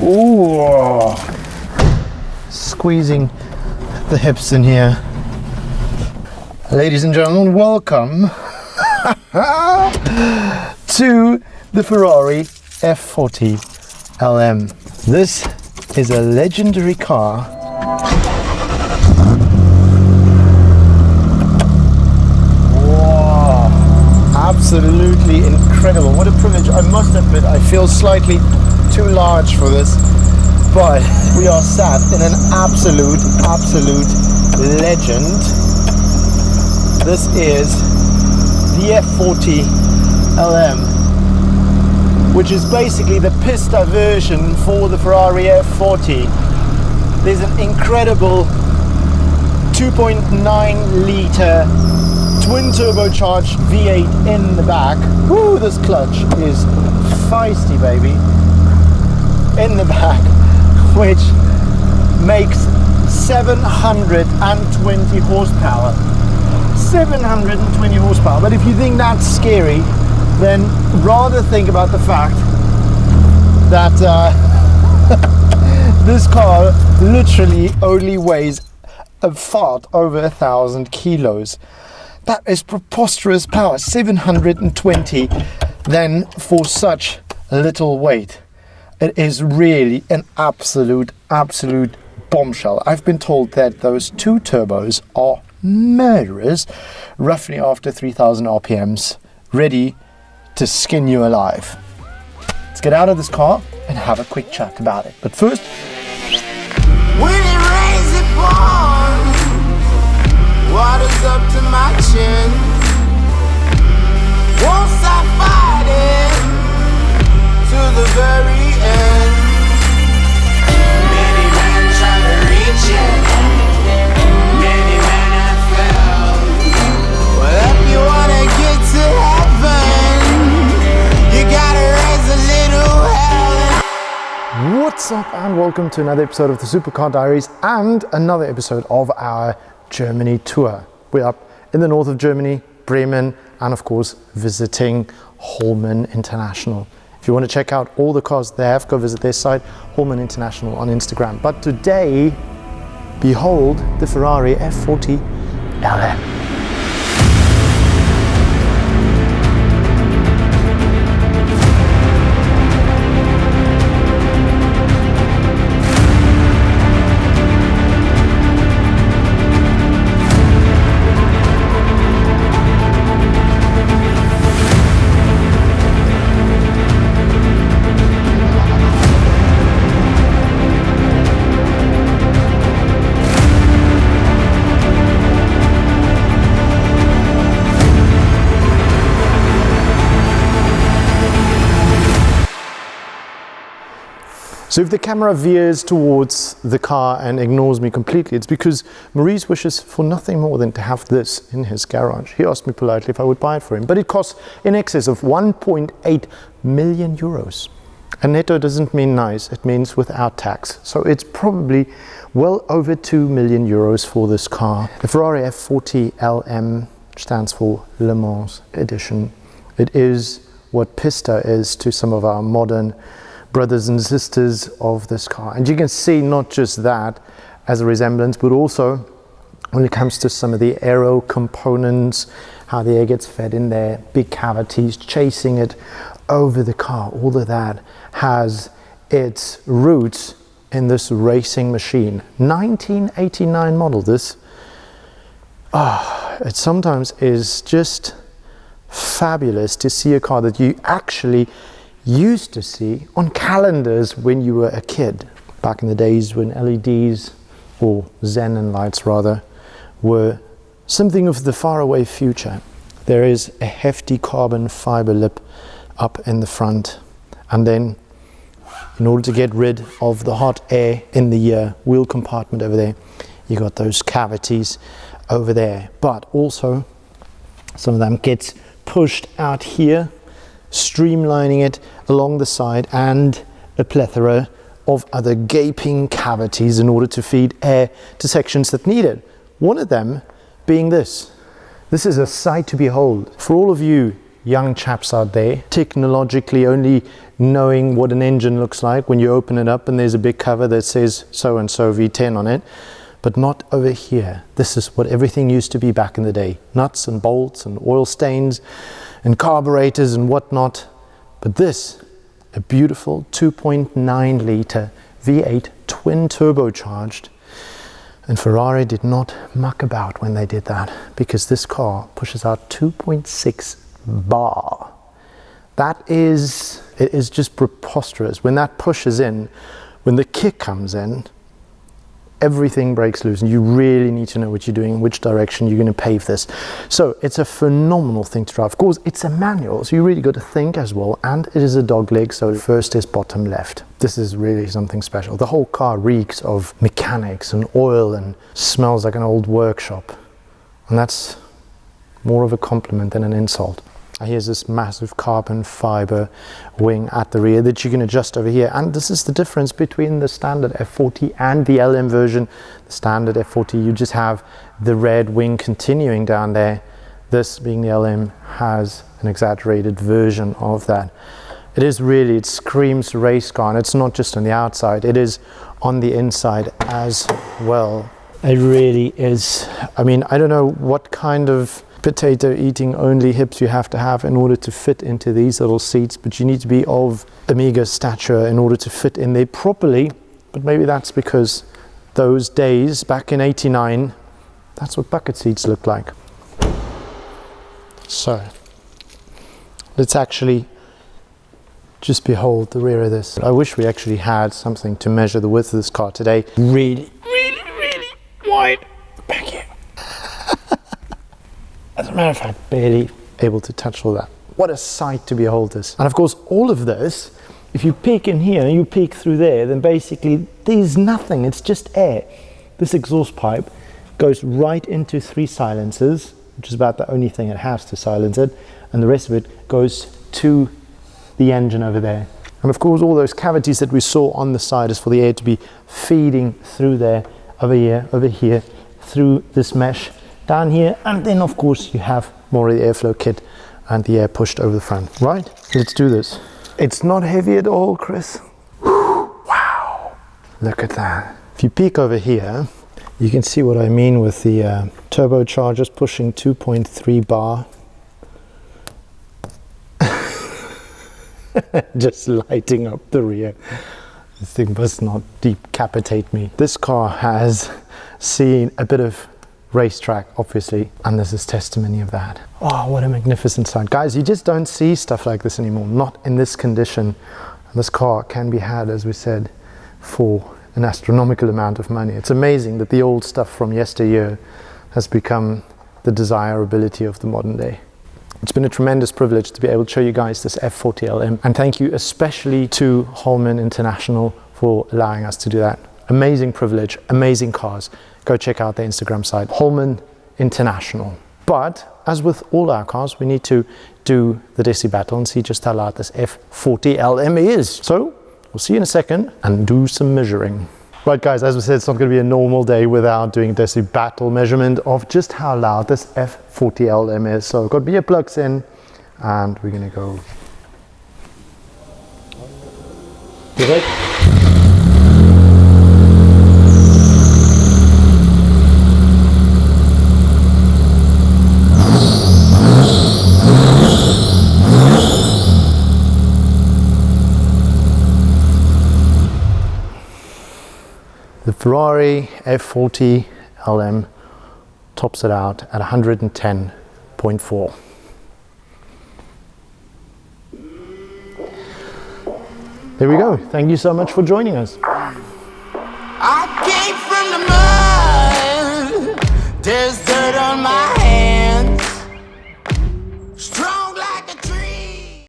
Ooh, squeezing the hips in here. Ladies and gentlemen, welcome to the Ferrari F40 LM. This is a legendary car. Wow, absolutely incredible. What a privilege. I must admit, I feel slightly too large for this, but we are sat in an absolute legend. This is the F40 LM, which is basically the pista version for the Ferrari F40. There's an incredible 2.9 litre twin turbocharged V8 in the back. Woo, this clutch is feisty, baby. In the back, which makes 720 horsepower. 720 horsepower. But if you think that's scary, then rather think about the fact that this car literally only weighs a fart over 1,000 kilos. That is preposterous power. 720 then for such little weight. It is really an absolute bombshell. I've been told that those two turbos are murderers roughly after 3,000 RPMs, ready to skin you alive. Let's get out of this car and have a quick chat about it. But first, when it rains, it pours. Water's up to my chin. Won't stop fighting to the very end. Many men try to reach it. Many men have failed. Well, if you wanna get to heaven, you gotta raise a little hell. what's up and welcome to another episode of the Supercar Diaries and another episode of our Germany tour. We're up in the north of Germany, Bremen, and of course visiting Hollmann International. If you want to check out all the cars they have, go visit their site, Hollmann International on Instagram. But today, behold the Ferrari F40 LM. So if the camera veers towards the car and ignores me completely, it's because Maurice wishes for nothing more than to have this in his garage. He asked me politely if I would buy it for him, but it costs in excess of 1.8 million euros. And netto doesn't mean nice, it means without tax. So it's probably well over 2 million euros for this car. The Ferrari F40 LM stands for Le Mans Edition. It is what Pista is to some of our modern brothers and sisters of this car. And you can see not just that as a resemblance, but also when it comes to some of the aero components, how the air gets fed in there, big cavities chasing it over the car. All of that has its roots in this racing machine. 1989 model. This, it sometimes is just fabulous to see a car that you actually used to see on calendars when you were a kid, back in the days when LEDs, or xenon lights rather, were something of the faraway future. There is a hefty carbon fiber lip up in the front, and then in order to get rid of the hot air in the wheel compartment over there, you got those cavities over there, but also some of them gets pushed out here, streamlining it along the side, and a plethora of other gaping cavities in order to feed air to sections that need it. One of them being this. This is a sight to behold. For all of you young chaps out there, technologically only knowing what an engine looks like when you open it up and there's a big cover that says so-and-so V10 on it, but not over here. This is what everything used to be back in the day. Nuts and bolts and oil stains and carburetors and whatnot. But this, a beautiful 2.9 litre V8 twin turbocharged. And Ferrari did not muck about when they did that, because this car pushes out 2.6 bar. It is just preposterous. When that pushes in, when the kick comes in, everything breaks loose, and you really need to know what you're doing, which direction you're going to pave this. So it's a phenomenal thing to drive. Of course, it's a manual, so you really got to think as well, and it is a dog leg, so first is bottom left. This is really something special. The whole car reeks of mechanics and oil and smells like an old workshop, and that's more of a compliment than an insult. Here's this massive carbon fiber wing at the rear that you can adjust over here, and this is the difference between the standard F40 and the LM version. The standard F40, you just have the red wing continuing down there. This, being the LM, has an exaggerated version of that. It screams race car, and it's not just on the outside, it is on the inside as well. It really is. I mean, I don't know what kind of potato eating only hips you have to have in order to fit into these little seats, but you need to be of Amiga stature in order to fit in there properly. But maybe that's because those days back in '89, that's what bucket seats looked like. So let's actually just behold the rear of this. I wish we actually had something to measure the width of this car today. Really wide back here. As a matter of fact, barely able to touch all that. What a sight to behold this. And of course, all of this, if you peek in here and you peek through there, then basically there's nothing, it's just air. This exhaust pipe goes right into 3 silencers, which is about the only thing it has to silence it, and the rest of it goes to the engine over there. And of course, all those cavities that we saw on the side is for the air to be feeding through there, over here, through this mesh, down here, and then of course you have more of the airflow kit and the air pushed over the front. Right, let's do this. It's not heavy at all, Chris. Wow, look at that. If you peek over here, you can see what I mean with the turbochargers pushing 2.3 bar. Just lighting up the rear. This thing must not decapitate me. This car has seen a bit of racetrack, obviously, and this is testimony of that. Oh, what a magnificent sight. Guys, you just don't see stuff like this anymore, not in this condition. And this car can be had, as we said, for an astronomical amount of money. It's amazing that the old stuff from yesteryear has become the desirability of the modern day. It's been a tremendous privilege to be able to show you guys this F40 LM, and thank you especially to Hollmann International for allowing us to do that. Amazing privilege, amazing cars. Go check out their Instagram site, Hollmann International. But as with all our cars, we need to do the deci battle and see just how loud this F40 LM is. So we'll see you in a second and do some measuring. Right guys, as we said, it's not going to be a normal day without doing a deci battle measurement of just how loud this F40 LM is. So I've got my earplugs in and we're going to go. You ready? The Ferrari F40 LM tops it out at 110.4. There we go. Thank you so much for joining us.